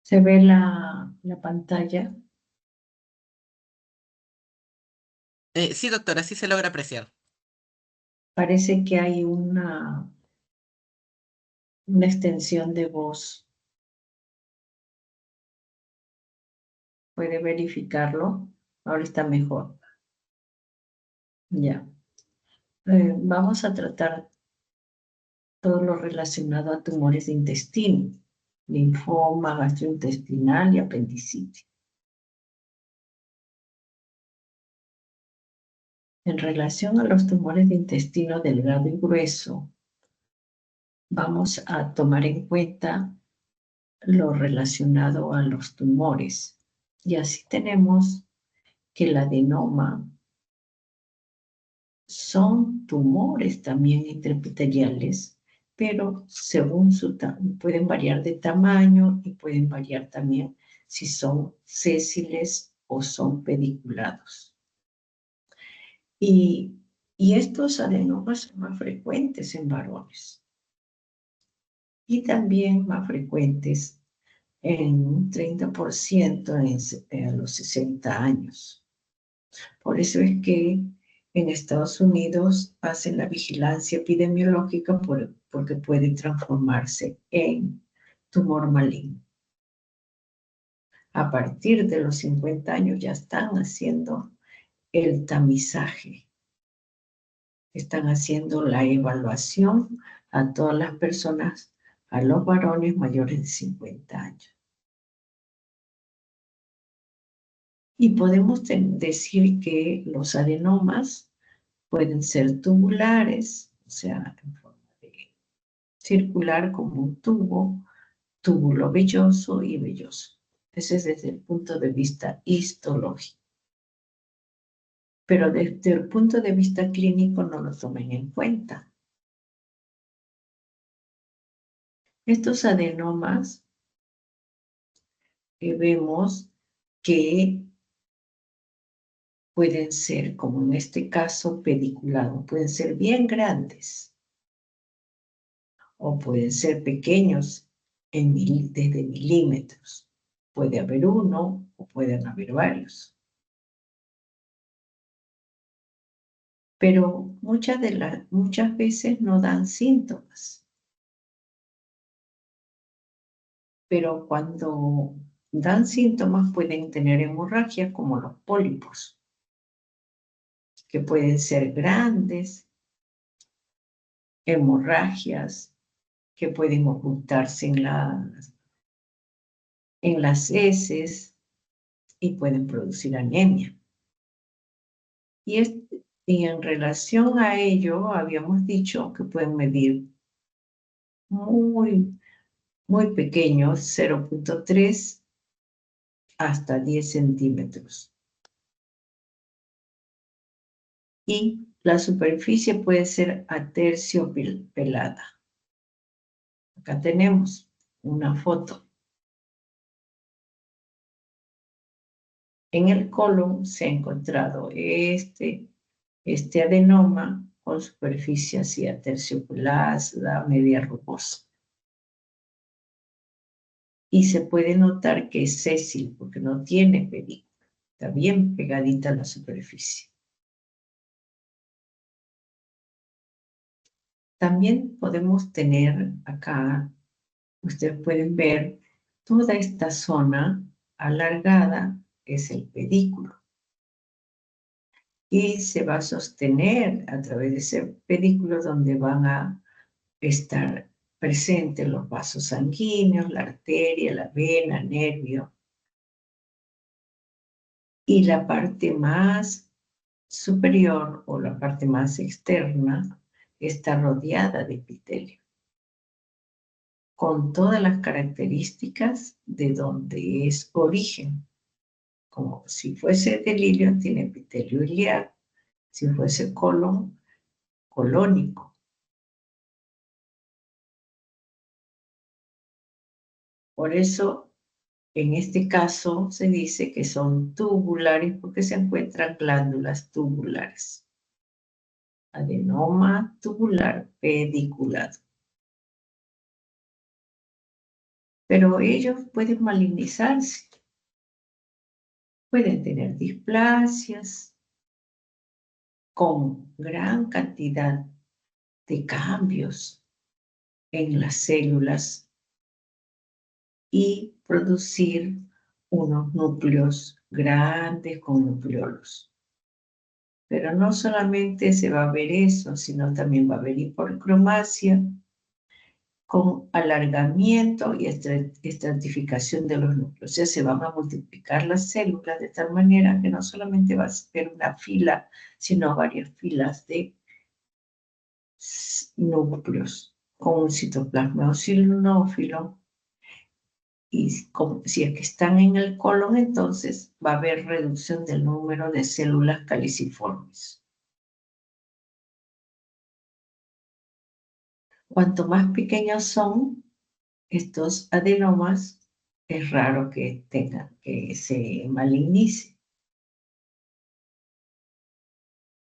¿Se ve la pantalla? Sí, doctora, sí se logra apreciar. Parece que hay una extensión de voz. ¿Puede verificarlo? Ahora está mejor. Ya. Vamos a tratar todo lo relacionado a tumores de intestino, linfoma, gastrointestinal y apendicitis. En relación a los tumores de intestino delgado y grueso, vamos a tomar en cuenta lo relacionado a los tumores. Y así tenemos que el adenoma son tumores también intraepiteliales, pero según pueden variar de tamaño y pueden variar también si son sésiles o son pediculados. Y estos adenomas son más frecuentes en varones y también más frecuentes en un 30% a los 60 años. Por eso es que en Estados Unidos hacen la vigilancia epidemiológica porque puede transformarse en tumor maligno. A partir de los 50 años ya están haciendo el tamizaje, están haciendo la evaluación a todas las personas, a los varones mayores de 50 años. Y podemos decir que los adenomas pueden ser tubulares, o sea, en forma de circular como un tubo, túbulo velloso y velloso. Ese es desde el punto de vista histológico. Pero desde el punto de vista clínico no lo tomen en cuenta. Estos adenomas que vemos que pueden ser, como en este caso, pediculados, pueden ser bien grandes o pueden ser pequeños desde milímetros. Puede haber uno o pueden haber varios. Pero muchas veces no dan síntomas. Pero cuando dan síntomas pueden tener hemorragias como los pólipos, que pueden ser grandes, hemorragias que pueden ocultarse en las heces y pueden producir anemia. Y en relación a ello, habíamos dicho que pueden medir muy, muy pequeños, 0.3 hasta 10 centímetros. Y la superficie puede ser aterciopelada. Acá tenemos una foto. En el colon se ha encontrado este adenoma con superficie así aterciopelada, media rugosa. Y se puede notar que es sésil porque no tiene pedícula. Está bien pegadita a la superficie. También podemos tener acá, ustedes pueden ver, toda esta zona alargada es el pedículo. Y se va a sostener a través de ese pedículo donde van a estar presentes los vasos sanguíneos, la arteria, la vena, el nervio. Y la parte más superior o la parte más externa está rodeada de epitelio, con todas las características de donde es origen. Como si fuese del ilio, tiene epitelio iliaco, si fuese colon, colónico. Por eso, en este caso, se dice que son tubulares porque se encuentran glándulas tubulares. Adenoma tubular pediculado. pero ellos pueden malignizarse, pueden tener displasias con gran cantidad de cambios en las células y producir unos núcleos grandes con nucleolos. Pero no solamente se va a ver eso, sino también va a haber hipercromasia con alargamiento y estratificación de los núcleos. O sea, se van a multiplicar las células de tal manera que no solamente va a ser una fila, sino varias filas de núcleos con un citoplasma eosinófilo. Y si es que están en el colon, entonces va a haber reducción del número de células caliciformes. Cuanto más pequeños son estos adenomas, es raro que se malignice.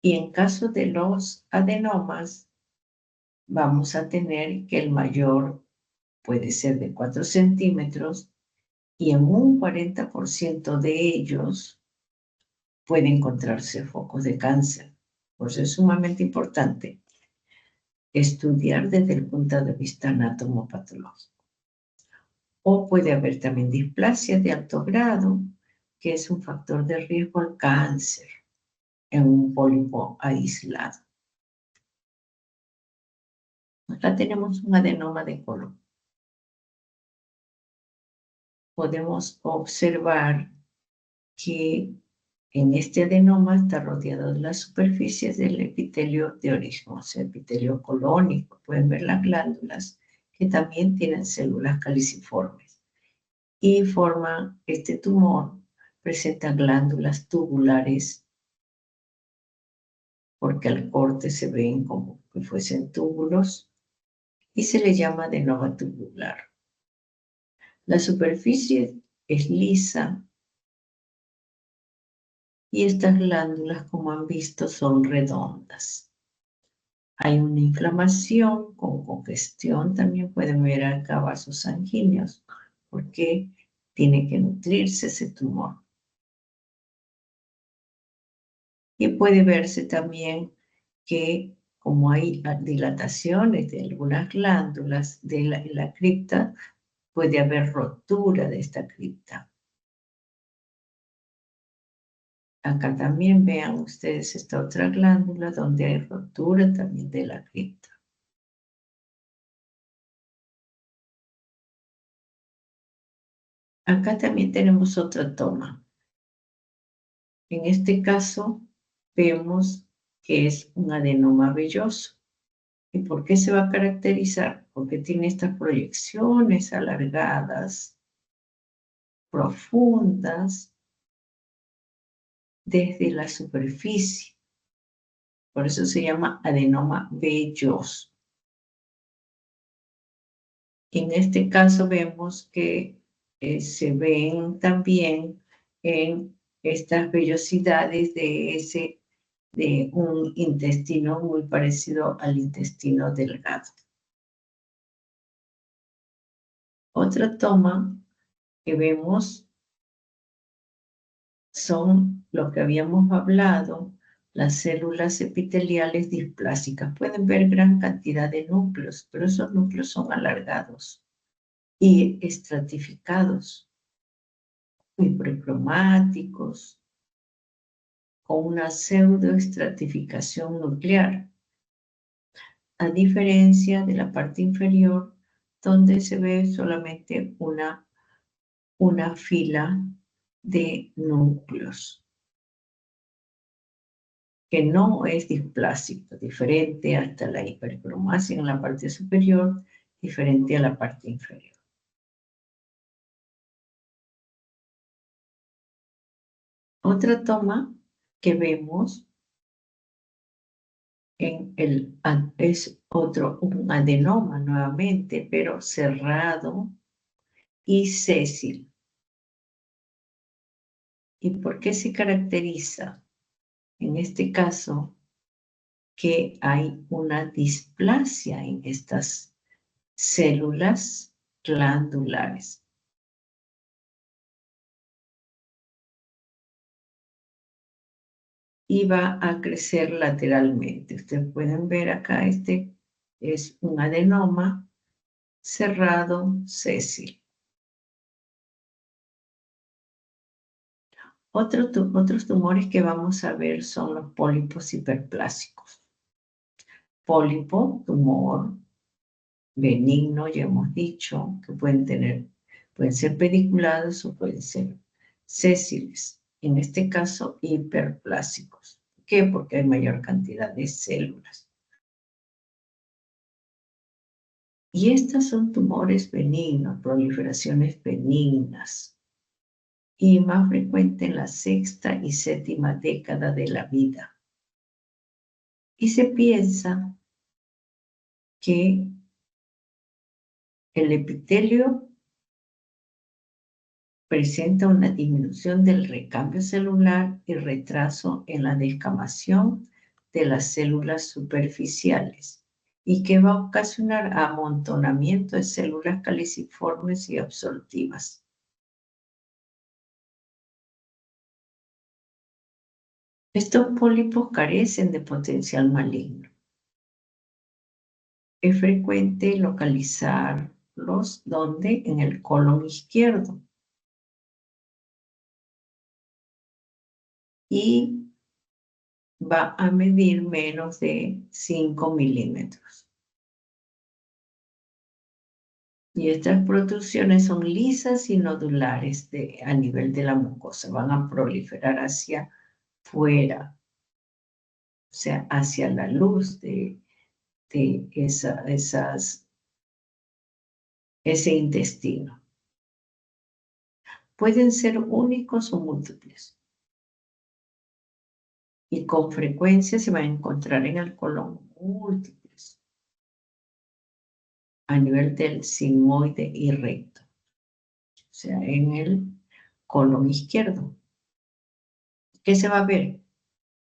Y en caso de los adenomas, vamos a tener que el mayor puede ser de 4 centímetros y en un 40% de ellos puede encontrarse focos de cáncer. Por eso es sumamente importante estudiar desde el punto de vista anatomopatológico. O puede haber también displasia de alto grado, que es un factor de riesgo al cáncer en un pólipo aislado. Acá tenemos un adenoma de colon. Podemos observar que en este adenoma está rodeado de las superficies del epitelio de origen, o sea, epitelio colónico. Pueden ver las glándulas que también tienen células caliciformes y forman este tumor. Presenta glándulas tubulares porque al corte se ven como que fuesen túbulos y se le llama adenoma tubular. La superficie es lisa y estas glándulas, como han visto, son redondas. Hay una inflamación con congestión, también pueden ver acá vasos sanguíneos, porque tiene que nutrirse ese tumor. Y puede verse también que como hay dilataciones de algunas glándulas de la cripta, puede haber rotura de esta cripta. Acá también vean ustedes esta otra glándula donde hay rotura también de la cripta. Acá también tenemos otra toma. En este caso vemos que es un adenoma velloso. ¿Y por qué se va a caracterizar? Porque tiene estas proyecciones alargadas, profundas, desde la superficie. Por eso se llama adenoma velloso. En este caso vemos que se ven también en estas vellosidades de un intestino muy parecido al intestino delgado. Otra toma que vemos son lo que habíamos hablado, las células epiteliales displásicas. Pueden ver gran cantidad de núcleos, pero esos núcleos son alargados y estratificados, muy precromáticos, con una pseudoestratificación nuclear, a diferencia de la parte inferior, donde se ve solamente una fila de núcleos, que no es displásico, diferente hasta la hipercromasia en la parte superior, diferente a la parte inferior. Otra toma que vemos es un adenoma nuevamente, pero cerrado y sésil. ¿Y por qué se caracteriza? En este caso, que hay una displasia en estas células glandulares. Y va a crecer lateralmente. Ustedes pueden ver acá, este es un adenoma cerrado sésil. Otros tumores que vamos a ver son los pólipos hiperplásicos. Pólipo, tumor benigno, ya hemos dicho, que pueden ser pediculados o pueden ser sésiles. En este caso, hiperplásicos. ¿Por qué? Porque hay mayor cantidad de células. Y estas son tumores benignos, proliferaciones benignas, y más frecuente en la sexta y séptima década de la vida. Y se piensa que el epitelio presenta una disminución del recambio celular y retraso en la descamación de las células superficiales y que va a ocasionar amontonamiento de células caliciformes y absortivas. Estos pólipos carecen de potencial maligno. Es frecuente localizarlos donde en el colon izquierdo y va a medir menos de 5 milímetros. Y estas protrusiones son lisas y nodulares a nivel de la mucosa. Van a proliferar hacia fuera, o sea, hacia la luz de ese intestino. Pueden ser únicos o múltiples. Y con frecuencia se van a encontrar en el colon múltiples a nivel del sigmoide y recto, o sea, en el colon izquierdo. ¿Qué se va a ver?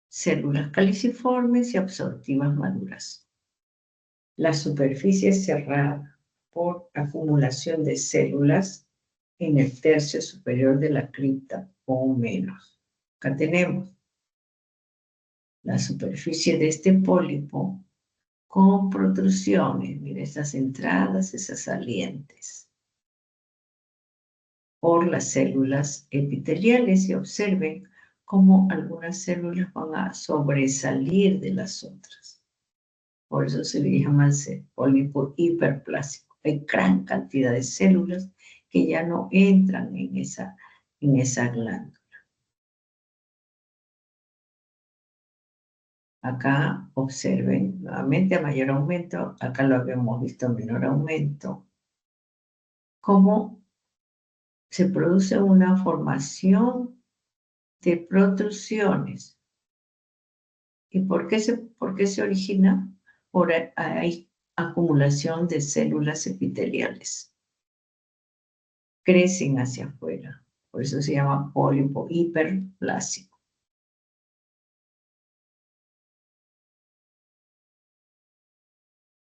Células caliciformes y absortivas maduras. La superficie es cerrada por acumulación de células en el tercio superior de la cripta o menos. Acá tenemos la superficie de este pólipo con protrusiones, mire esas entradas, esas salientes, por las células epiteliales y observen cómo algunas células van a sobresalir de las otras. Por eso se le llama pólipo hiperplásico. Hay gran cantidad de células que ya no entran en esa glándula. Acá observen nuevamente a mayor aumento, acá lo habíamos visto a menor aumento, cómo se produce una formación de protrusiones. ¿Y por qué se origina? Por hay acumulación de células epiteliales. Crecen hacia afuera. Por eso se llama pólipo hiperplásico.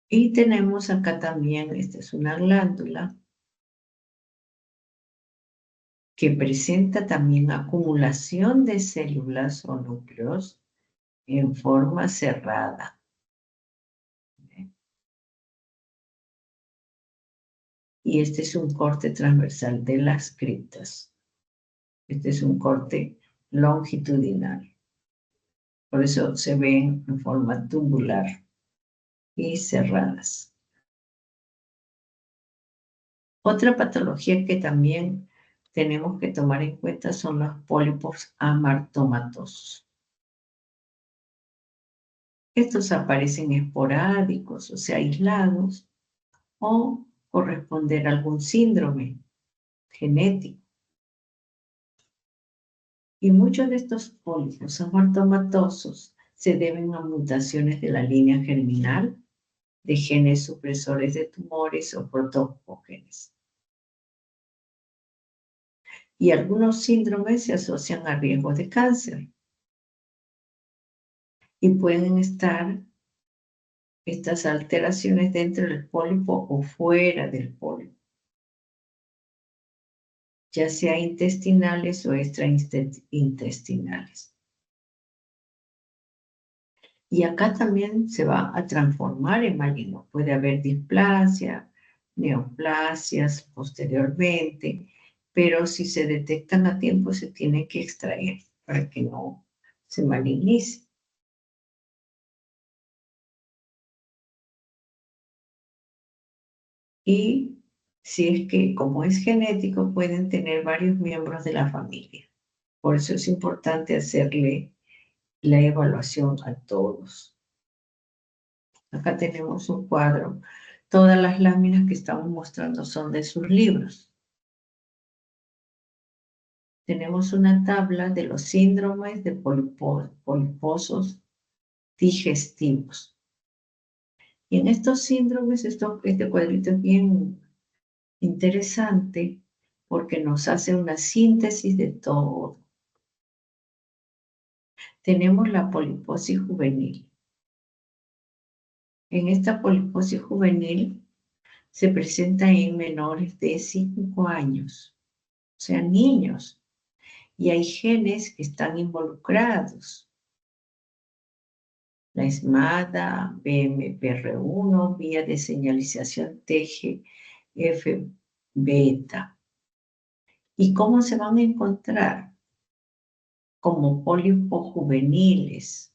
Y tenemos acá también, esta es una glándula que presenta también acumulación de células o núcleos en forma cerrada. Y este es un corte transversal de las criptas. Este es un corte longitudinal. Por eso se ven en forma tubular y cerradas. Otra patología que también tenemos que tomar en cuenta son los pólipos amartomatosos. Estos aparecen esporádicos, o sea, aislados, o corresponder a algún síndrome genético. Y muchos de estos pólipos amartomatosos se deben a mutaciones de la línea germinal de genes supresores de tumores o protógenes. Y algunos síndromes se asocian a riesgos de cáncer. Y pueden estar estas alteraciones dentro del pólipo o fuera del pólipo. ya sea intestinales o extraintestinales. Y acá también se va a transformar en maligno. Puede haber displasia, neoplasias posteriormente, pero si se detectan a tiempo se tiene que extraer para que no se malignice. Y si es que, como es genético, pueden tener varios miembros de la familia. Por eso es importante hacerle la evaluación a todos. Acá tenemos un cuadro. Todas las láminas que estamos mostrando son de sus libros. Tenemos una tabla de los síndromes de poliposos digestivos. Y en estos síndromes, este cuadrito es bien interesante porque nos hace una síntesis de todo. Tenemos la poliposis juvenil. En esta poliposis juvenil se presenta en menores de 5 años, o sea, niños, y hay genes que están involucrados. La SMADA, BMPR1, vía de señalización TGF-beta. ¿Y cómo se van a encontrar? Como pólipos juveniles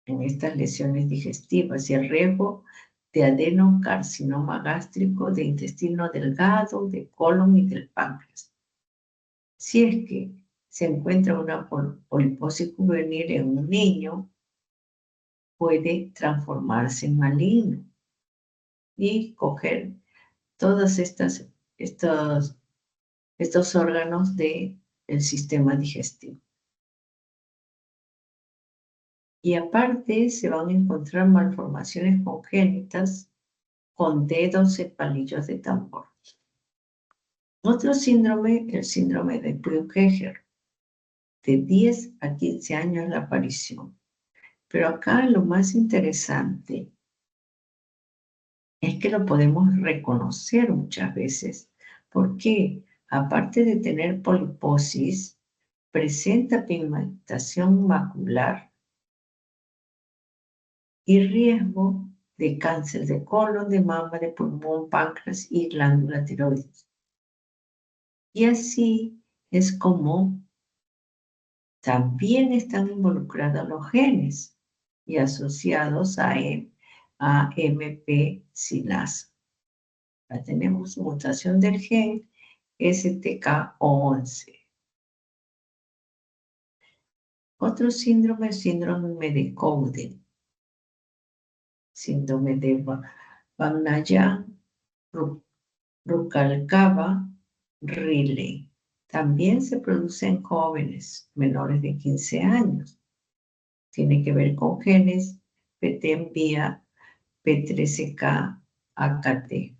en estas lesiones digestivas y el riesgo de adenocarcinoma gástrico, de intestino delgado, de colon y del páncreas. Si es que se encuentra una poliposis juvenil en un niño, puede transformarse en maligno y coger todos estos órganos del sistema digestivo. Y aparte se van a encontrar malformaciones congénitas con dedos y palillos de tambor. Otro síndrome, el síndrome de Bucherer, de 10 a 15 años la aparición. Pero acá lo más interesante es que lo podemos reconocer muchas veces. ¿Por qué? Aparte de tener poliposis, presenta pigmentación macular y riesgo de cáncer de colon, de mama, de pulmón, páncreas y glándula tiroides. Y así es como también están involucrados los genes y asociados a AMP sinasa. Ya tenemos mutación del gen STK11. Otro síndrome, síndrome de Cowden, síndrome de Rubalcaba-Riley. También se produce en jóvenes menores de 15 años. Tiene que ver con genes PT vía P13K-AKT.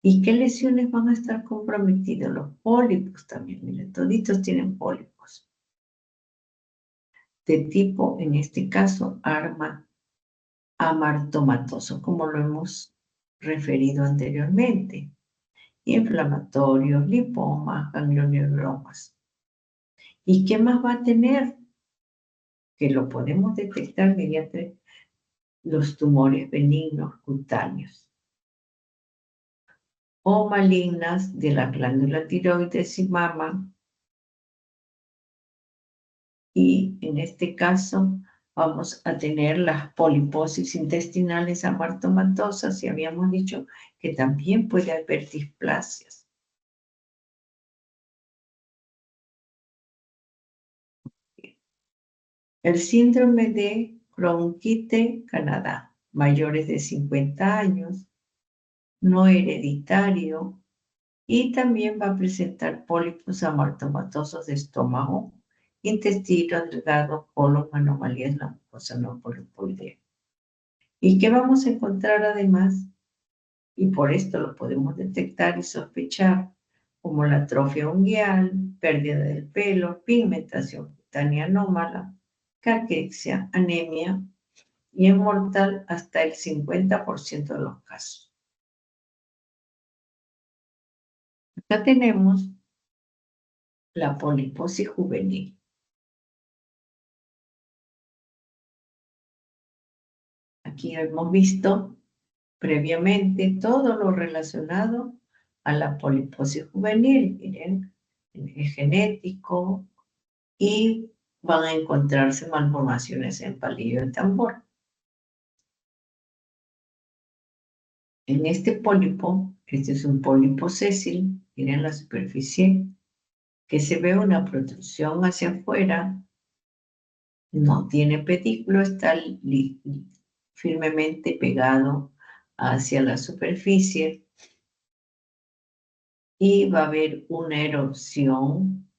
¿Y qué lesiones van a estar comprometidos? Los pólipos también. Miren, toditos tienen pólipos. De tipo, en este caso, amartomatoso, como lo hemos referido anteriormente. Inflamatorios, lipomas, ganglioneuromas. ¿Y qué más va a tener? Que lo podemos detectar mediante los tumores benignos cutáneos o malignas de la glándula tiroides y mama. Y en este caso vamos a tener las poliposis intestinales amartomatosas y habíamos dicho que también puede haber displasias. El síndrome de Cronkite, Canadá, mayores de 50 años, no hereditario, y también va a presentar pólipos amartomatosos de estómago, intestino delgado, colon, anomalías en la mucosa no polipoidea. ¿Y qué vamos a encontrar además? Y por esto lo podemos detectar y sospechar, como la atrofia unguial, pérdida del pelo, pigmentación cutánea anómala, caquexia, anemia, y es mortal hasta el 50% de los casos. Acá tenemos la poliposis juvenil. Aquí hemos visto previamente todo lo relacionado a la poliposis juvenil. Miren, es genético y van a encontrarse malformaciones en palillo de tambor. En este pólipo, este es un pólipo sésil, miren la superficie, que se ve una protrusión hacia afuera, no tiene pedículo, está firmemente pegado hacia la superficie y va a haber una erupción,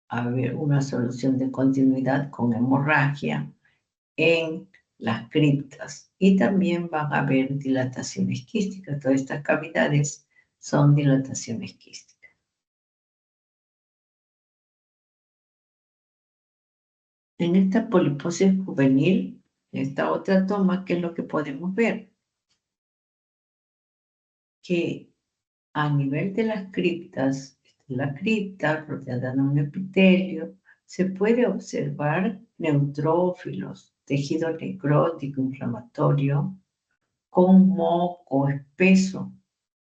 a haber una solución de continuidad con hemorragia en las criptas y también van a haber dilataciones quísticas. Todas estas cavidades son dilataciones quísticas. En esta poliposis juvenil, esta otra toma, ¿qué es lo que podemos ver? Que a nivel de las criptas, la cripta rodeada de un epitelio, se puede observar neutrófilos, tejido necrótico inflamatorio, con moco espeso.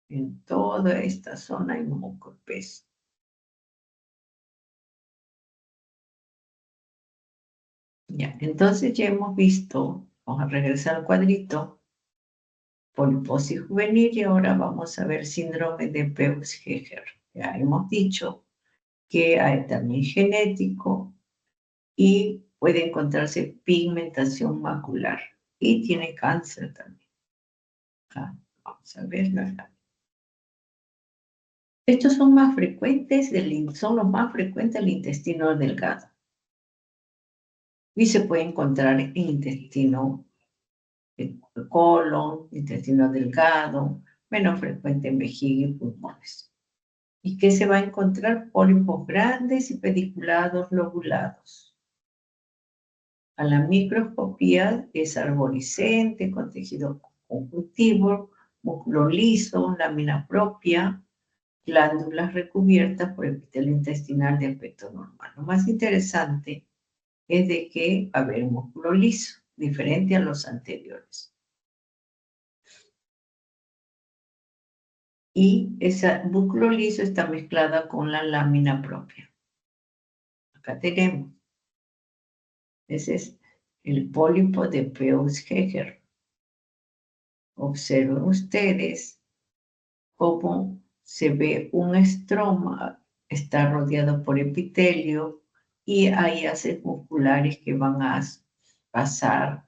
En toda esta zona hay moco espeso. Ya, entonces ya hemos visto, vamos a regresar al cuadrito, poliposis juvenil y ahora vamos a ver síndrome de Peutz-Jeghers. Ya hemos dicho que hay también genético y puede encontrarse pigmentación macular y tiene cáncer también. Vamos a ver. Estos son más frecuentes, son los más frecuentes del intestino delgado y se puede encontrar en intestino colon, intestino delgado, menos frecuente en vejiga y pulmones. ¿Y qué se va a encontrar? Pólipos grandes y pediculados lobulados. A la microscopía es arborescente, con tejido conjuntivo, músculo liso, lámina propia, glándulas recubiertas por epitelio intestinal de aspecto normal. Lo más interesante es de que va a haber músculo liso, diferente a los anteriores. Y ese músculo liso está mezclada con la lámina propia. Acá tenemos. Ese es el pólipo de Peutz-Jeghers. Observen ustedes cómo se ve un estroma, está rodeado por epitelio y hay haces musculares que van a pasar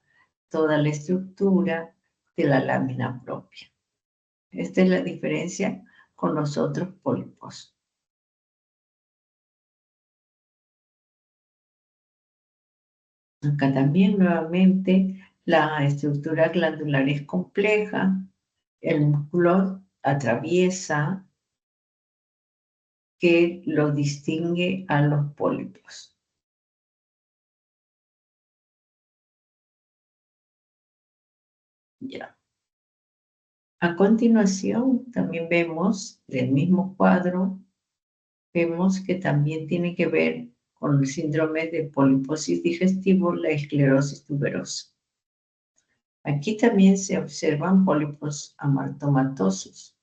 toda la estructura de la lámina propia. Esta es la diferencia con los otros pólipos. Acá también nuevamente la estructura glandular es compleja, el músculo atraviesa que lo distingue a los pólipos. Ya. A continuación, también vemos del mismo cuadro, vemos que también tiene que ver con el síndrome de poliposis digestivo, la esclerosis tuberosa. Aquí también se observan pólipos amartomatosos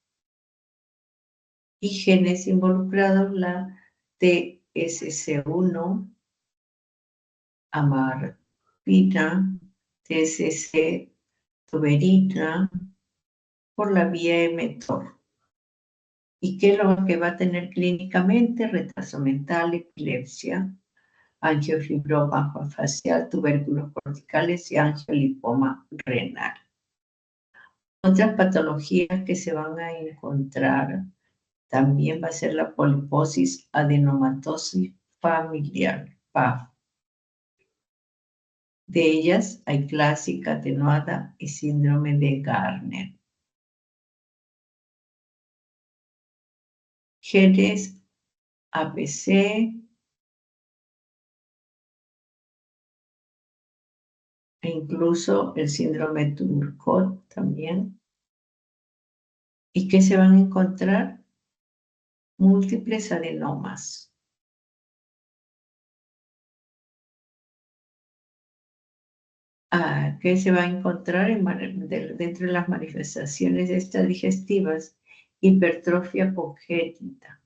y genes involucrados, la TSC1, amarpina, TSC tuberina, por la vía mTOR. ¿Y qué es lo que va a tener clínicamente? Retraso mental, epilepsia, angiofibroma facial, tubérculos corticales y angiolipoma renal. Otras patologías que se van a encontrar también va a ser la poliposis adenomatosis familiar, PAF. De ellas hay clásica, atenuada y síndrome de Gardner. Genes APC, e incluso el síndrome Turcot también. ¿Y qué se van a encontrar? múltiples adenomas. ¿Qué se va a encontrar dentro de las manifestaciones estas digestivas? Hipertrofia congénita.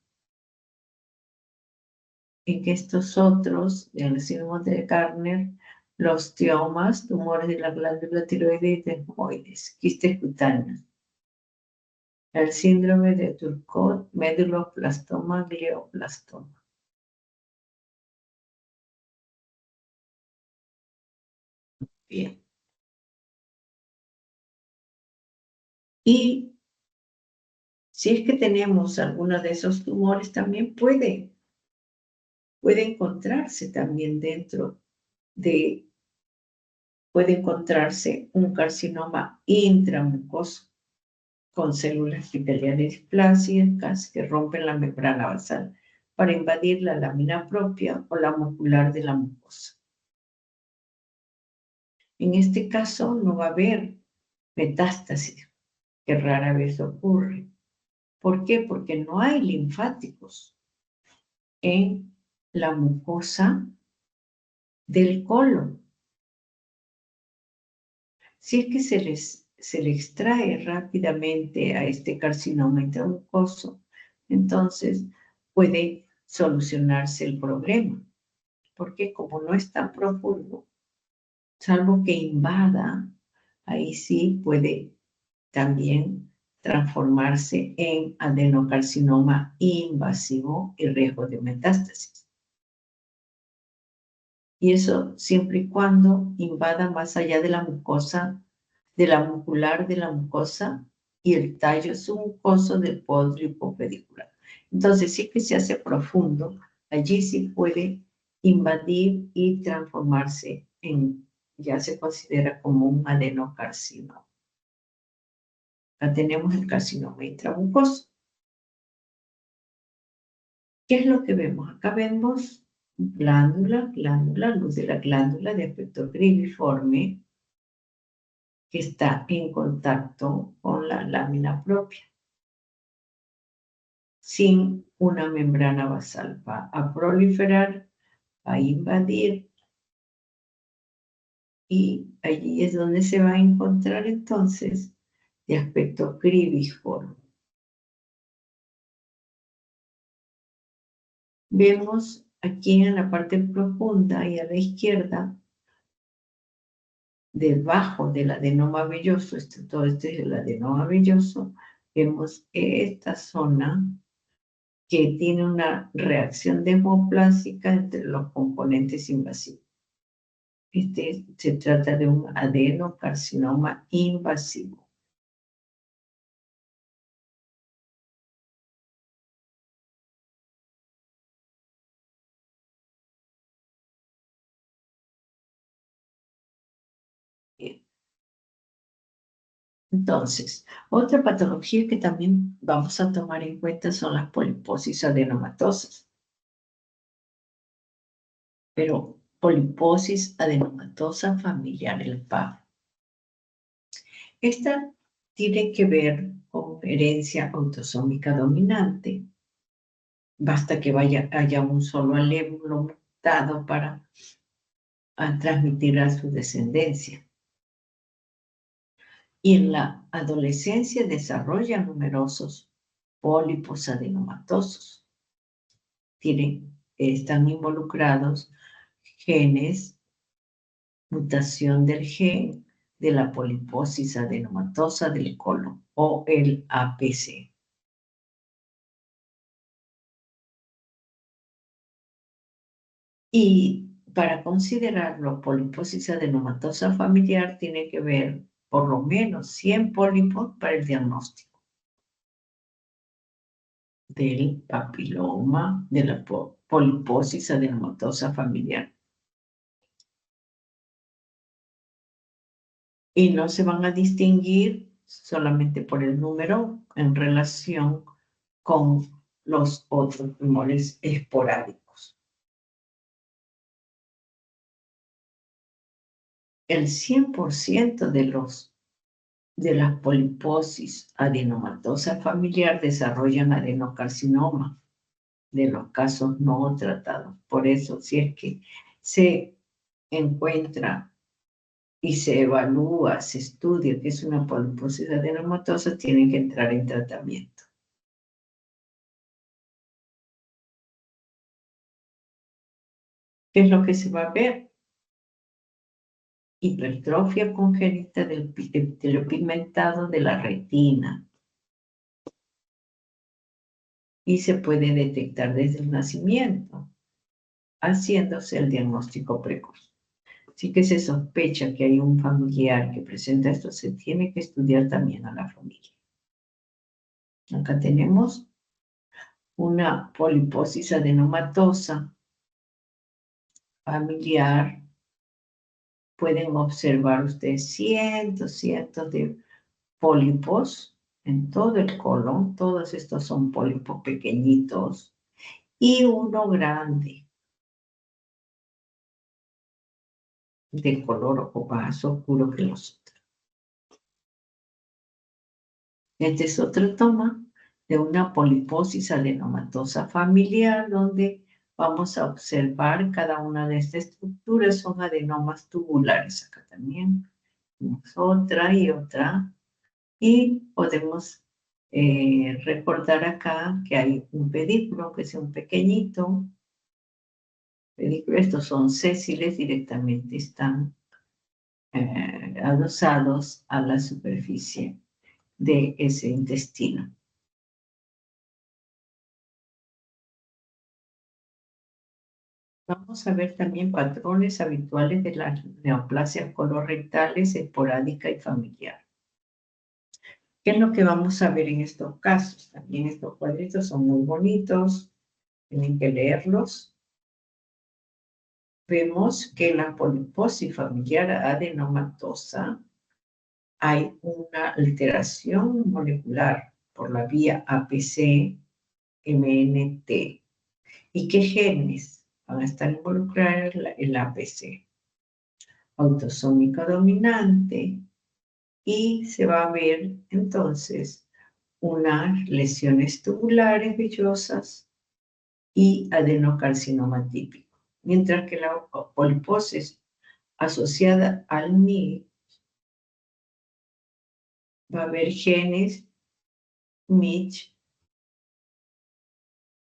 En que estos otros, el síndrome de Gardner, los tiomas, tumores de la glándula tiroides y desmoides, quistes cutáneas. El síndrome de Turcot, meduloblastoma, glioblastoma. Bien. Y si es que tenemos alguno de esos tumores, también puede encontrarse también puede encontrarse un carcinoma intramucoso con células epiteliales displásicas que rompen la membrana basal para invadir la lámina propia o la muscular de la mucosa. En este caso no va a haber metástasis, que rara vez ocurre. ¿Por qué? Porque no hay linfáticos en la mucosa del colon. Si es que se le extrae rápidamente a este carcinoma intramucoso, entonces puede solucionarse el problema, porque como no es tan profundo, salvo que invada, ahí sí puede también transformarse en adenocarcinoma invasivo y riesgo de metástasis. Y eso siempre y cuando invada más allá de la mucosa, de la muscular de la mucosa y el tallo submucoso del pólipo pedicular. Entonces, sí que se hace profundo, allí sí puede invadir y transformarse en, ya se considera como un adenocarcinoma. Acá tenemos el carcinoma intramucoso. ¿Qué es lo que vemos? Acá vemos glándula, luz de la glándula de aspecto griviforme que está en contacto con la lámina propia, sin una membrana basal. Va a proliferar, va a invadir y allí es donde se va a encontrar entonces de aspecto griviforme. Vemos aquí en la parte profunda y a la izquierda, debajo del adenoma velloso, todo esto es el adenoma velloso, vemos esta zona que tiene una reacción desmoplásica entre los componentes invasivos. Se trata de un adenocarcinoma invasivo. Entonces, otra patología que también vamos a tomar en cuenta son las poliposis adenomatosas. Pero poliposis adenomatosa familiar, el PAF. Esta tiene que ver con herencia autosómica dominante. Basta que haya un solo alelo mutado para transmitir a su descendencia. Y en la adolescencia desarrollan numerosos pólipos adenomatosos. Están involucrados genes, mutación del gen de la poliposis adenomatosa del colon o el APC. Y para considerarlo poliposis adenomatosa familiar tiene que ver por lo menos 100 pólipos para el diagnóstico del papiloma de la poliposis adenomatosa familiar. Y no se van a distinguir solamente por el número en relación con los otros tumores esporádicos. El 100% de las poliposis adenomatosa familiar desarrollan adenocarcinoma. de los casos no tratados. Por eso, si es que se encuentra y se evalúa, se estudia que es una poliposis adenomatosa, tienen que entrar en tratamiento. ¿Qué es lo que se va a ver? Hipertrofia congénita del epitelio de la retina. Y se puede detectar desde el nacimiento, haciéndose el diagnóstico precoz. Si que se sospecha que hay un familiar que presenta esto, se tiene que estudiar también a la familia. Acá tenemos una poliposis adenomatosa familiar. Pueden observar ustedes cientos de pólipos en todo el colon. Todos estos son pólipos pequeñitos y uno grande de color más oscuro que los otros. Esta es otra toma de una poliposis adenomatosa familiar donde vamos a observar cada una de estas estructuras. Son adenomas tubulares. Acá también tenemos otra y otra. Y podemos recordar acá que hay un pedículo, que es un pequeñito pedículo. Estos son sésiles, directamente están adosados a la superficie de ese intestino. Vamos a ver también patrones habituales de las neoplasias colorectales esporádica y familiar. ¿Qué es lo que vamos a ver en estos casos? También estos cuadritos son muy bonitos, tienen que leerlos. Vemos que en la poliposis familiar adenomatosa hay una alteración molecular por la vía APC-MNT. ¿Y qué genes van a estar involucrados en el APC? Autosómica dominante, y se va a ver entonces unas lesiones tubulares villosas y adenocarcinoma típico. Mientras que la poliposis asociada al MI va a haber genes MITCH,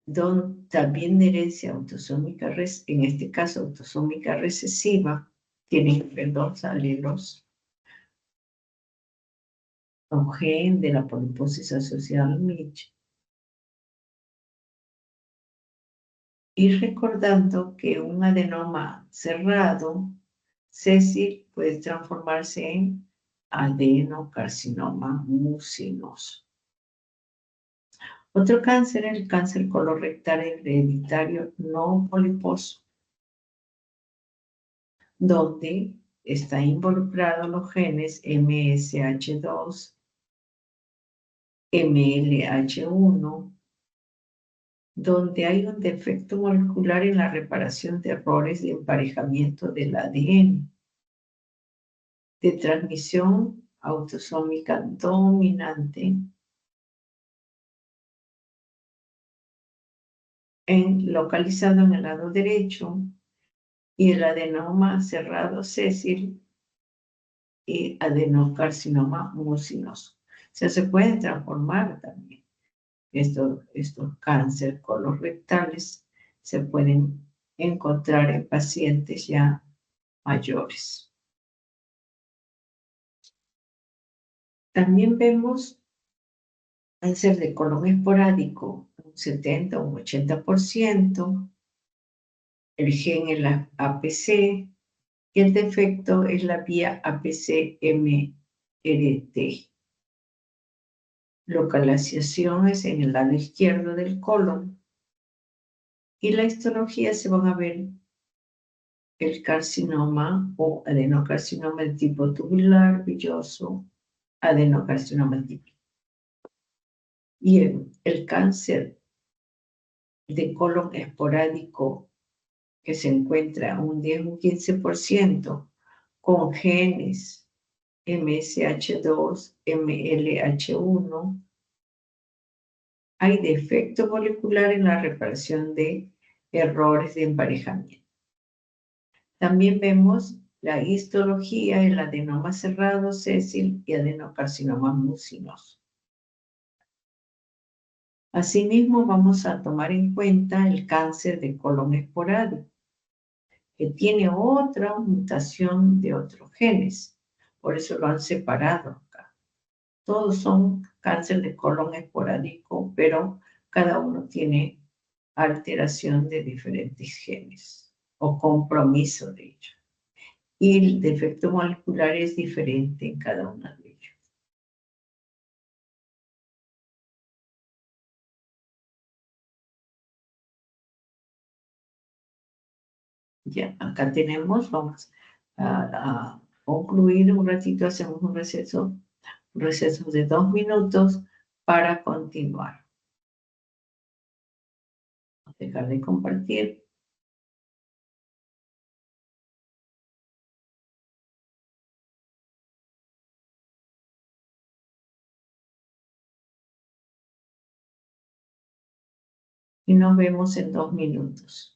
donde también de herencia autosómica, en este caso autosómica recesiva, tienen dos alelos con gen de la poliposis asociada al MITCH. Y recordando que un adenoma cerrado, sésil, puede transformarse en adenocarcinoma mucinoso. Otro cáncer es el cáncer colorectal hereditario no poliposo, donde están involucrados los genes MSH2, MLH1, donde hay un defecto molecular en la reparación de errores de emparejamiento del ADN, de transmisión autosómica dominante localizado en el lado derecho, y el adenoma cerrado sésil y adenocarcinoma mucinoso. O sea, se pueden transformar también. Estos cáncer colorectales se pueden encontrar en pacientes ya mayores. También vemos cáncer de colon esporádico, un 70 o un 80%, el gen es la APC, y el defecto es la vía APC-MRT. Localización es en el lado izquierdo del colon. Y la histología se van a ver el carcinoma o adenocarcinoma de tipo tubular, villoso, adenocarcinoma típico. Y el cáncer de colon esporádico, que se encuentra un 10 o un 15% con genes MSH2, MLH1, hay defecto molecular en la reparación de errores de emparejamiento. También vemos la histología, el adenoma cerrado, sésil y adenocarcinoma mucinoso. Asimismo, vamos a tomar en cuenta el cáncer de colon esporádico, que tiene otra mutación de otros genes. Por eso lo han separado acá. Todos son cáncer de colon esporádico, pero cada uno tiene alteración de diferentes genes o compromiso de ellos. Y el defecto molecular es diferente en cada uno de ellos. Ya, acá tenemos, vamos a concluir un ratito, hacemos un receso de 2 minutos para continuar. Dejar de compartir. Y nos vemos en 2 minutos.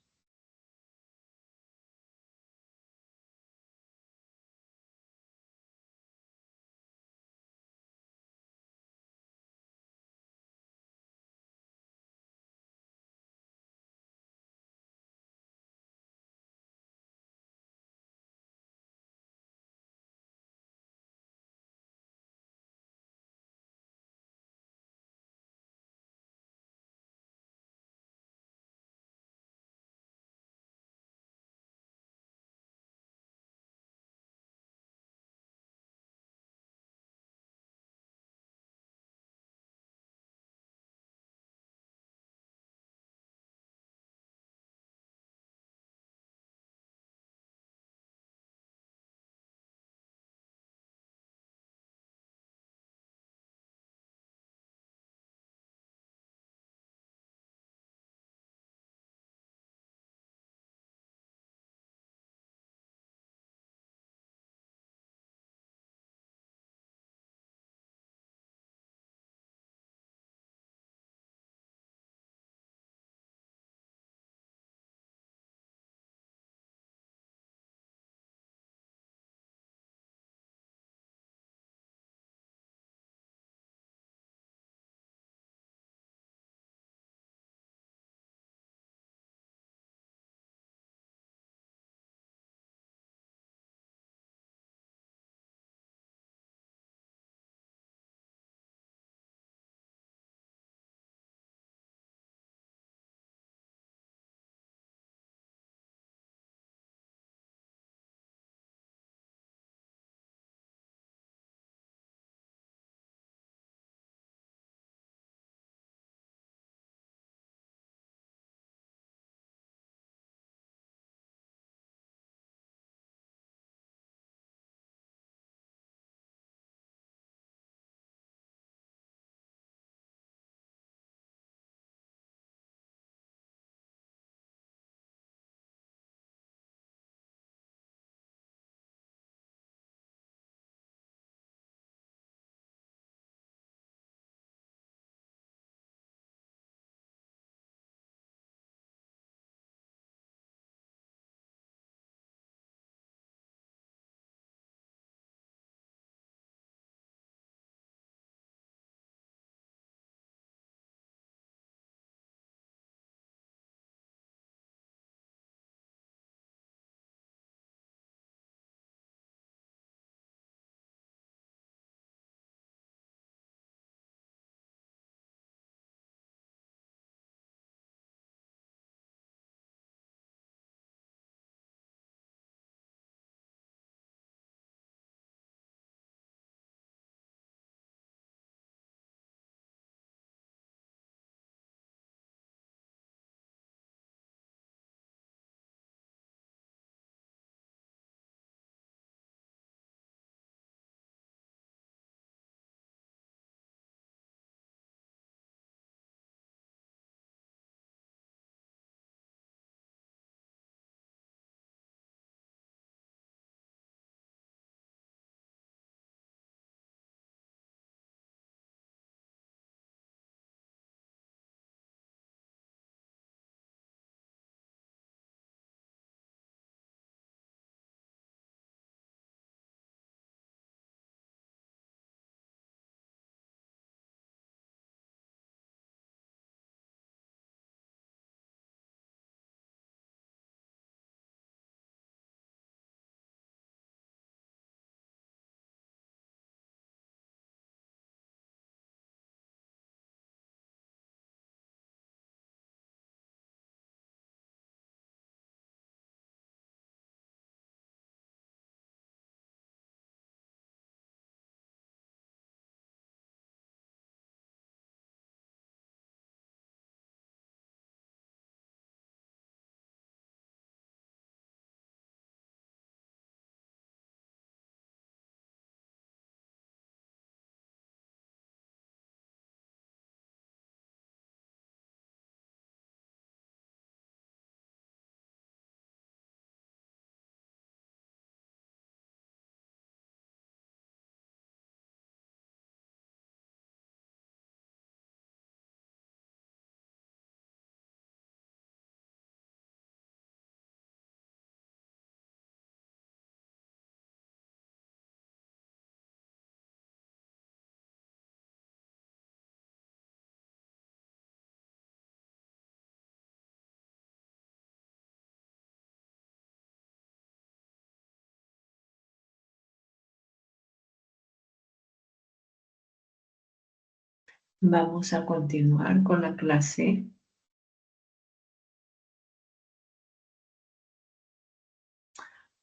Vamos a continuar con la clase.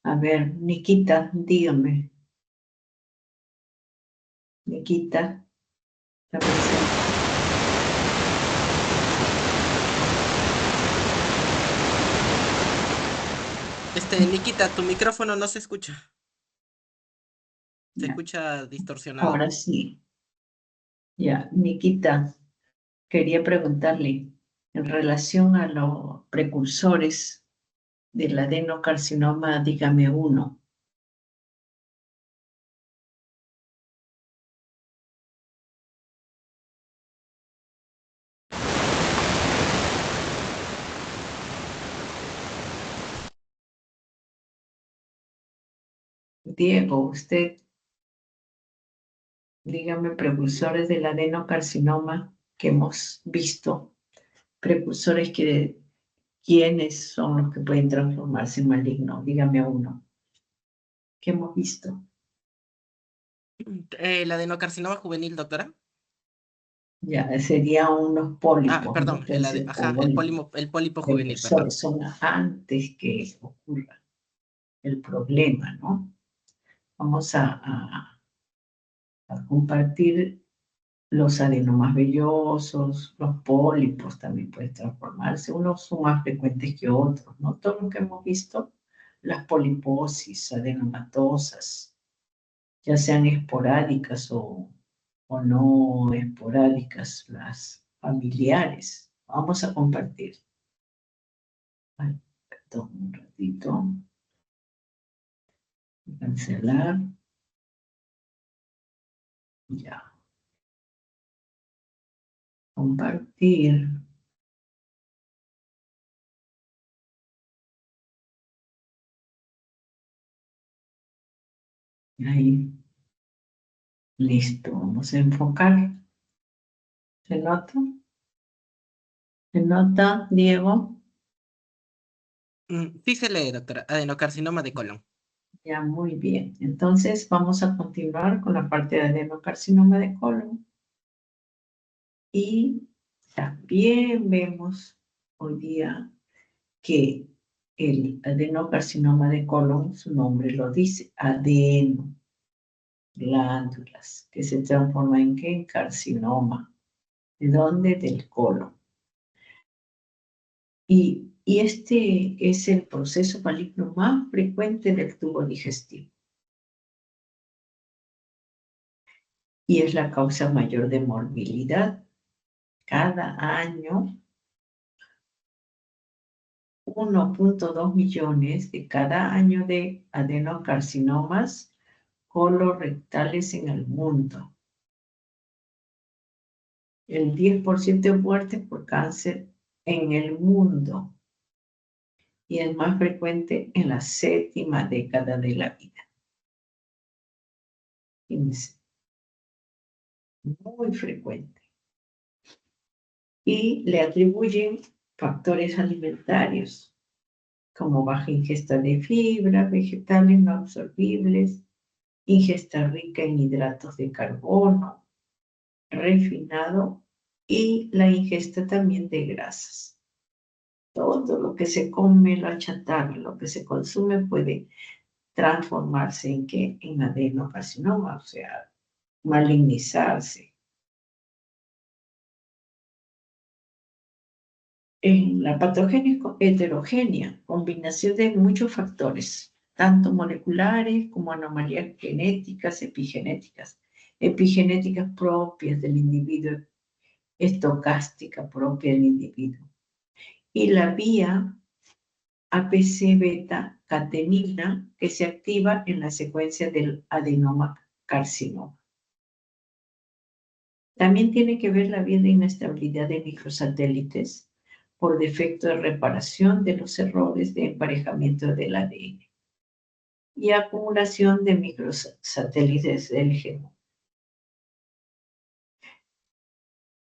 A ver, Nikita, dígame. Nikita, la presente. Nikita, tu micrófono no se escucha. Se Ya, escucha distorsionado. ahora sí. Ya, Nikita, quería preguntarle en relación a los precursores del adenocarcinoma, dígame uno. Diego, usted, dígame precursores del adenocarcinoma que hemos visto, precursores que, ¿quiénes son los que pueden transformarse en maligno? Dígame uno. ¿Qué hemos visto? ¿El adenocarcinoma juvenil, doctora? Ya, serían unos pólipos, ¿no? Perdón, Entonces, ajá, el pólipo juvenil, perdón. precursores son antes que ocurra el problema, ¿no? Vamos a compartir los adenomas vellosos, los pólipos también pueden transformarse. Unos son más frecuentes que otros, ¿no? Todo lo que hemos visto, las poliposis adenomatosas, ya sean esporádicas o no esporádicas, las familiares. Vamos a compartir. Ay, perdón, un ratito. Cancelar. Ya. Compartir. Ahí. Listo. Vamos a enfocar. ¿Se nota? ¿Se nota, Diego? Sí se lee, doctora. Adenocarcinoma de colon. Ya, muy bien. Entonces, vamos a continuar con la parte de adenocarcinoma de colon. Y también vemos hoy día que el adenocarcinoma de colon, su nombre lo dice, adeno, glándulas, que se transforma en ¿qué? En carcinoma. ¿De dónde? Del colon. Y este es el proceso maligno más frecuente del tubo digestivo. Y es la causa mayor de morbilidad. Cada año, 1.2 millones de cada año de adenocarcinomas colorectales en el mundo. El 10% de muertes por cáncer en el mundo. Y es más frecuente en la 7ª década de la vida. Es muy frecuente. Y le atribuyen factores alimentarios, como baja ingesta de fibra, vegetales no absorbibles, ingesta rica en hidratos de carbono, refinado y la ingesta también de grasas. Todo lo que se come, la chatarra, lo que se consume puede transformarse en ¿qué? En adenocarcinoma, o sea, malignizarse. En la patogenia heterogénea, combinación de muchos factores, tanto moleculares como anomalías genéticas, epigenéticas propias del individuo, estocástica propia del individuo. Y la vía APC beta catenina que se activa en la secuencia del adenoma carcinoma. También tiene que ver la vía de inestabilidad de microsatélites por defecto de reparación de los errores de emparejamiento del ADN y acumulación de microsatélites del genoma.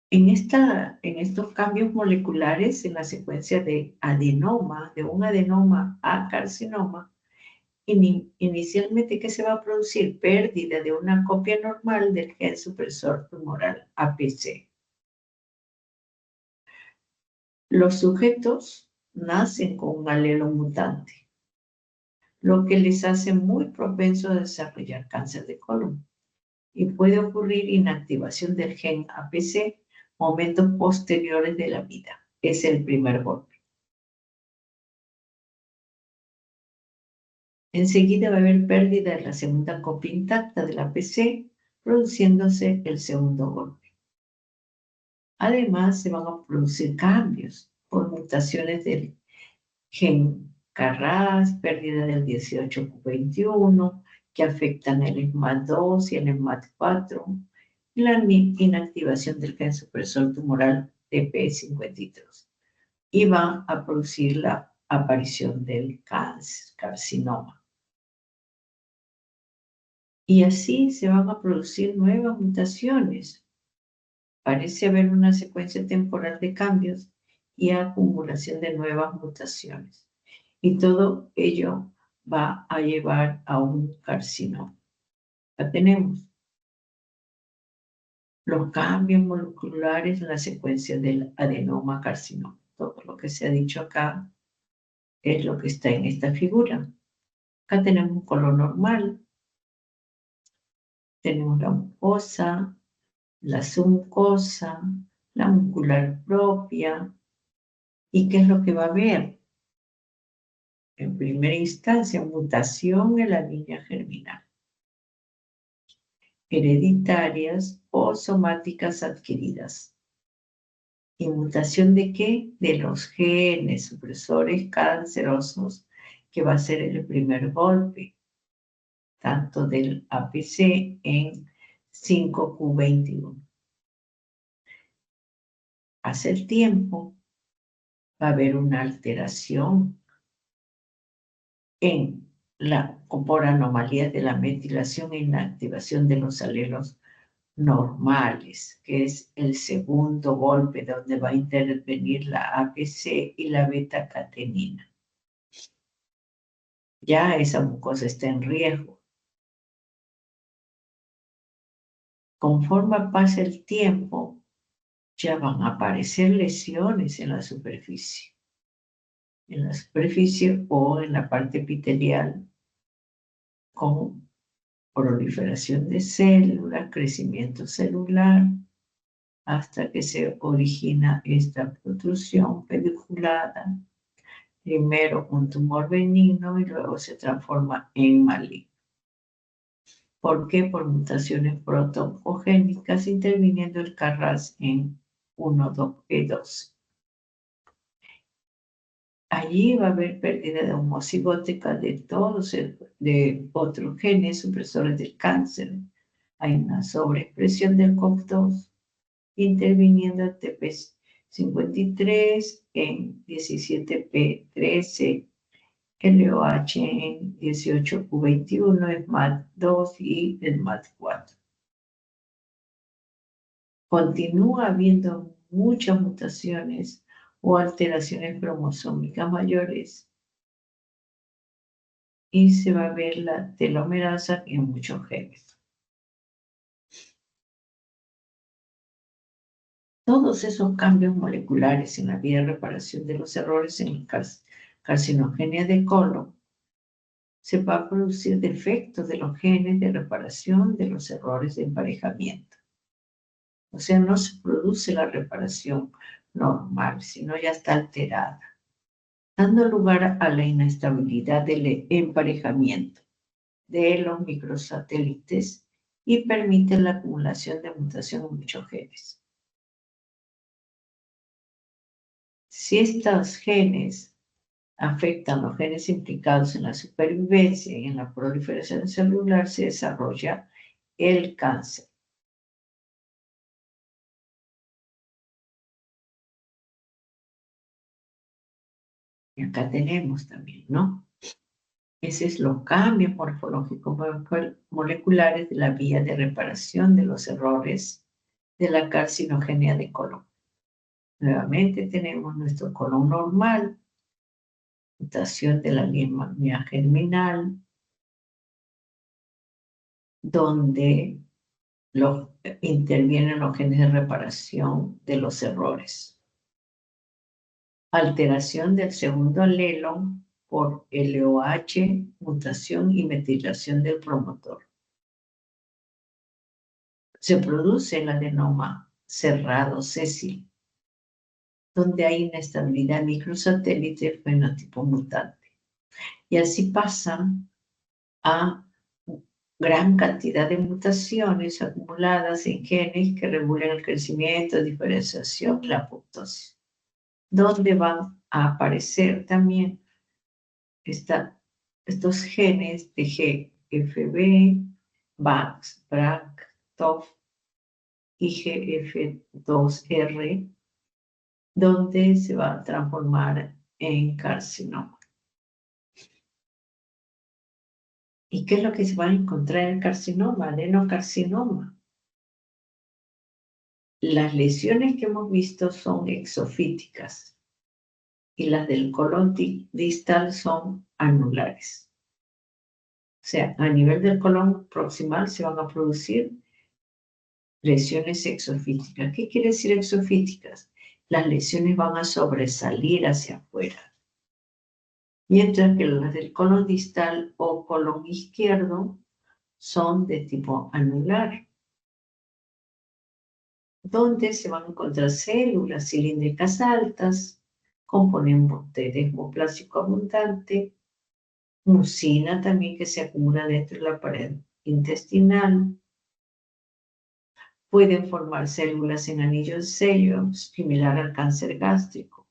En estos cambios moleculares en la secuencia de adenoma, de un adenoma a carcinoma, inicialmente, ¿qué se va a producir? Pérdida de una copia normal del gen supresor tumoral APC. Los sujetos nacen con un alelo mutante, lo que les hace muy propensos a desarrollar cáncer de colon. Y puede ocurrir inactivación del gen APC momentos posteriores de la vida. Es el primer golpe. Enseguida va a haber pérdida de la segunda copia intacta del APC, produciéndose el segundo golpe. Además, se van a producir cambios por mutaciones del gen KRAS, pérdida del 18q21, que afectan el SMAD2 y el SMAD4, y la inactivación del gen supresor tumoral TP53. Y va a producir la aparición del cáncer, carcinoma. Y así se van a producir nuevas mutaciones. Parece haber una secuencia temporal de cambios y acumulación de nuevas mutaciones. Y todo ello va a llevar a un carcinoma. Ya tenemos los cambios moleculares en la secuencia del adenoma carcinoma. Todo lo que se ha dicho acá es lo que está en esta figura. Acá tenemos un color normal, tenemos la mucosa, la submucosa, la muscular propia. ¿Y qué es lo que va a haber? En primera instancia, mutación en la línea germinal, hereditarias o somáticas adquiridas. ¿Y mutación de qué? De los genes supresores cancerosos, que va a ser el primer golpe, tanto del APC en 5q21. Hace el tiempo va a haber una alteración por anomalías de la metilación e inactivación de los alelos normales, que es el segundo golpe donde va a intervenir la APC y la beta-catenina. Ya esa mucosa está en riesgo. Conforme pasa el tiempo, ya van a aparecer lesiones en la superficie o en la parte epitelial, con proliferación de células, crecimiento celular, hasta que se origina esta protrusión pediculada, primero un tumor benigno y luego se transforma en maligno. ¿Por qué? Por mutaciones proto-oncogénicas interviniendo el KRAS en 1,2p12. Allí va a haber pérdida de homocigótica de todos de otros genes supresores del cáncer. Hay una sobreexpresión del COP2, interviniendo el TP53 en 17p13, LOH en 18q21, SMAD2 y SMAD4. Continúa habiendo muchas mutaciones o alteraciones cromosómicas mayores y se va a ver la telomerasa en muchos genes. Todos esos cambios moleculares en la vía de reparación de los errores en la carcinogenia de colon se va a producir defectos de los genes de reparación de los errores de emparejamiento. O sea, no se produce la reparación normal, sino ya está alterada, dando lugar a la inestabilidad del emparejamiento de los microsatélites y permite la acumulación de mutación en muchos genes. Si estos genes afectan los genes implicados en la supervivencia y en la proliferación celular, se desarrolla el cáncer. Y acá tenemos también, ¿no? Esos es los cambios morfológicos moleculares de la vía de reparación de los errores de la carcinogenia de colon. Nuevamente tenemos nuestro colon normal, mutación de la línea germinal, donde intervienen los genes de reparación de los errores. alteración del segundo alelo por LOH, mutación y metilación del promotor. Se produce el adenoma cerrado sésil, donde hay inestabilidad microsatélite fenotipo mutante. Y así pasan a gran cantidad de mutaciones acumuladas en genes que regulan el crecimiento, diferenciación y la apoptosis, donde van a aparecer también estos genes de GFB, BAX, BRAC, TOF y GF2R, donde se va a transformar en carcinoma. ¿Y qué es lo que se va a encontrar en el carcinoma? Adenocarcinoma. Las lesiones que hemos visto son exofíticas y las del colon distal son anulares. O sea, a nivel del colon proximal se van a producir lesiones exofíticas. ¿Qué quiere decir exofíticas? Las lesiones van a sobresalir hacia afuera. Mientras que las del colon distal o colon izquierdo son de tipo anular, donde se van a encontrar células cilíndricas altas, componente desmoplásico abundante, mucina también que se acumula dentro de la pared intestinal. Pueden formar células en anillo de sello, similar al cáncer gástrico.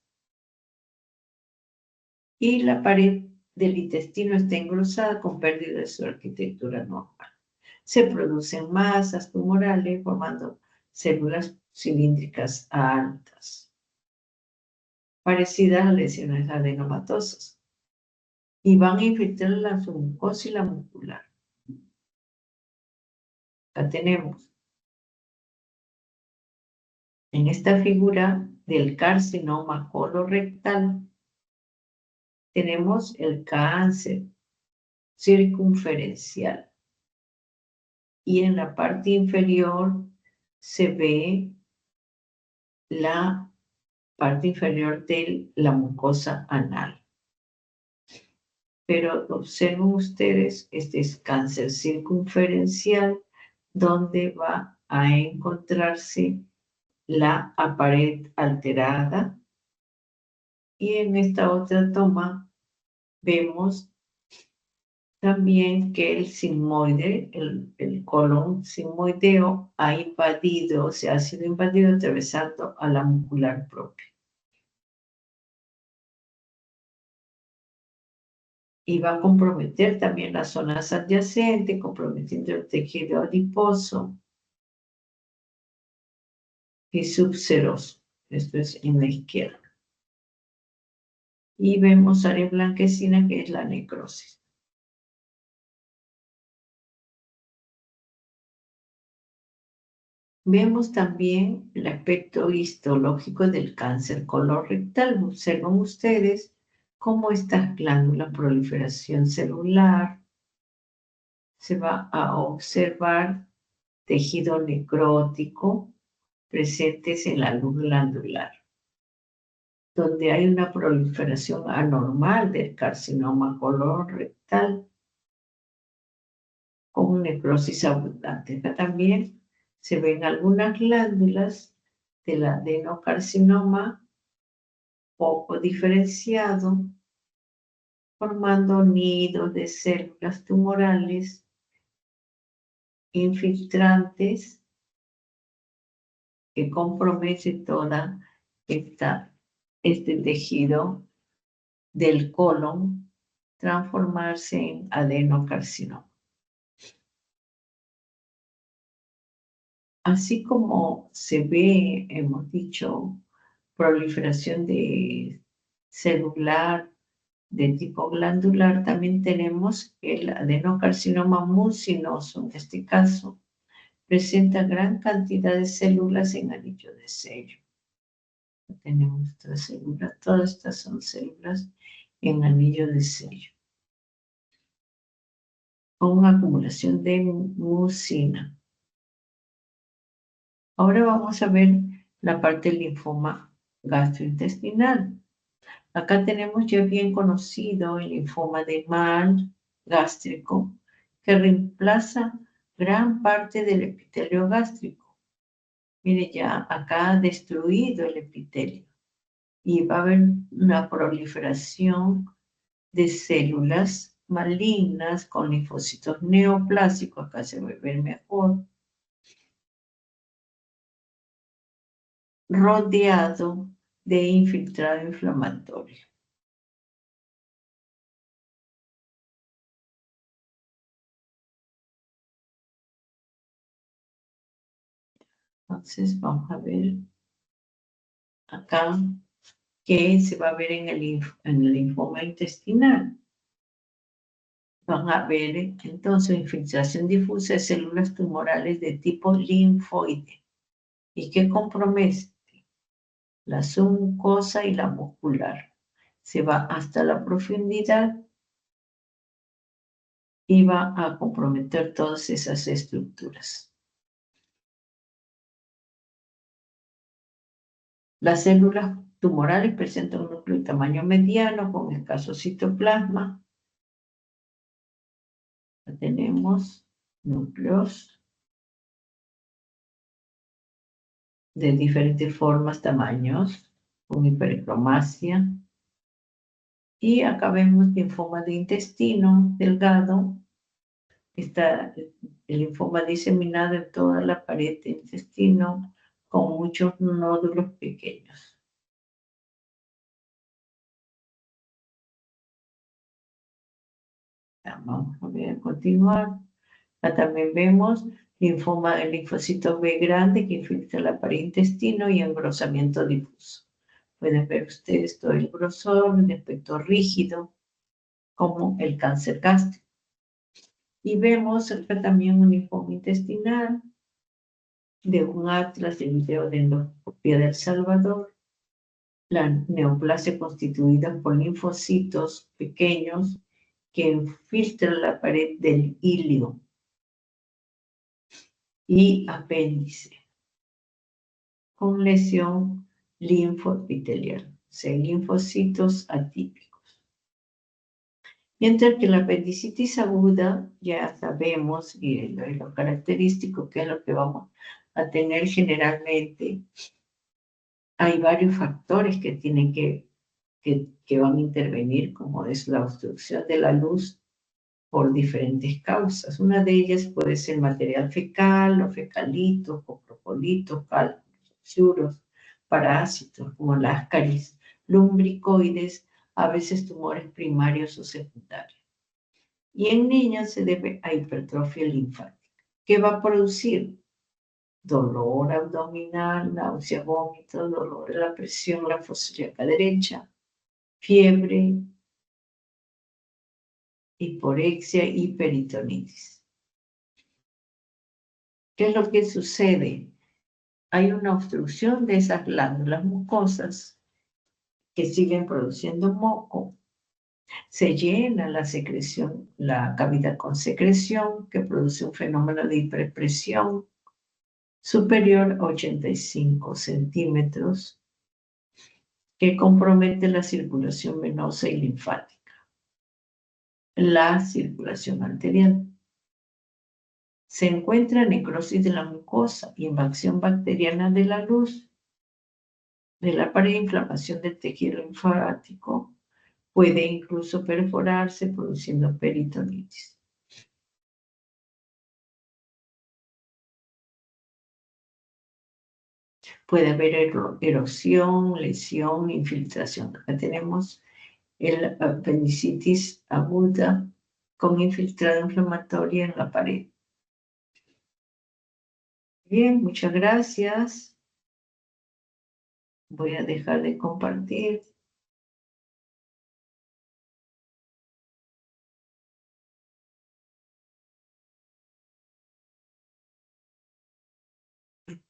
Y la pared del intestino está engrosada con pérdida de su arquitectura normal. Se producen masas tumorales formando células cilíndricas altas, parecidas a lesiones adenomatosas, y van a infiltrar la submucosa y la muscular. Acá tenemos en esta figura del carcinoma colorectal, tenemos el cáncer circunferencial. Y en la parte inferior se ve la parte inferior de la mucosa anal. Pero observen ustedes, este es cáncer circunferencial, donde va a encontrarse la pared alterada. Y en esta otra toma vemos también que el sigmoide, el colon sigmoideo, ha invadido, se ha sido invadido atravesando a la muscular propia. Y va a comprometer también las zonas adyacentes, comprometiendo el tejido adiposo y subseroso. Esto es en la izquierda. Y vemos área blanquecina, que es la necrosis. Vemos también el aspecto histológico del cáncer colorectal. Observan ustedes cómo estas glándulas, proliferación celular, se va a observar tejido necrótico presentes en la luz glandular, donde hay una proliferación anormal del carcinoma colorectal con necrosis abundante. Acá también se ven algunas glándulas del adenocarcinoma poco diferenciado, formando nidos de células tumorales infiltrantes que comprometen toda este tejido del colon, transformarse en adenocarcinoma. Así como se ve, hemos dicho, proliferación de celular de tipo glandular, también tenemos el adenocarcinoma mucinoso. En este caso, presenta gran cantidad de células en anillo de sello. Tenemos estas células, todas estas son células en anillo de sello, con acumulación de mucina. Ahora vamos a ver la parte del linfoma gastrointestinal. Acá tenemos ya bien conocido el linfoma de Mann gástrico, que reemplaza gran parte del epitelio gástrico. Mire, ya acá ha destruido el epitelio y va a haber una proliferación de células malignas con linfocitos neoplásicos, acá se va a ver mejor, rodeado de infiltrado inflamatorio. Entonces vamos a ver acá que se va a ver en el linfoma intestinal. Van a ver entonces infiltración difusa de células tumorales de tipo linfoide y que compromete la submucosa y la muscular. Se va hasta la profundidad y va a comprometer todas esas estructuras. Las células tumorales presentan un núcleo de tamaño mediano con escaso citoplasma. Tenemos núcleos de diferentes formas, tamaños, con hipercromasia. Y acá vemos linfoma de intestino delgado. Está el linfoma diseminado en toda la pared del intestino con muchos nódulos pequeños. Vamos a ver, continuar. Acá también vemos linfoma del linfocito B grande que infiltra la pared intestino y engrosamiento difuso. Pueden ver ustedes todo el grosor, el aspecto rígido, como el cáncer gástrico. Y vemos acá también un linfoma intestinal de un atlas de video de endoscopia de El Salvador. La neoplasia constituida por linfocitos pequeños que infiltran la pared del ilio y apéndice con lesión linfoepitelial, o sea, linfocitos atípicos. Mientras que la apendicitis aguda, ya sabemos, y lo característico que es lo que vamos a tener generalmente, hay varios factores que tienen que van a intervenir, como es la obstrucción de la luz por diferentes causas. Una de ellas puede ser material fecal, o fecalitos, o coprolitos, cálculos, parásitos, como las ascaris, lumbricoides, a veces tumores primarios o secundarios. Y en niños se debe a hipertrofia linfática, que va a producir dolor abdominal, náusea, vómito, dolor en la presión linfocíaca derecha, fiebre, hiporexia y peritonitis. ¿Qué es lo que sucede? Hay una obstrucción de esas glándulas mucosas que siguen produciendo moco. Se llena la secreción, la cavidad con secreción, que produce un fenómeno de hiperpresión superior a 85 centímetros, que compromete la circulación venosa y linfática, la circulación arterial. Se encuentra necrosis de la mucosa, invasión bacteriana de la luz, de la pared, inflamación del tejido linfático, puede incluso perforarse produciendo peritonitis. Puede haber erosión, lesión, infiltración. Acá tenemos el apendicitis aguda con infiltrado inflamatorio en la pared. Bien, muchas gracias. Voy a dejar de compartir.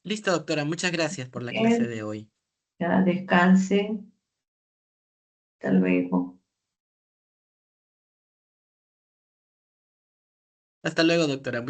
Listo, doctora. Muchas gracias por la clase Bien, de hoy. ya descansen. Hasta luego. Hasta luego, doctora.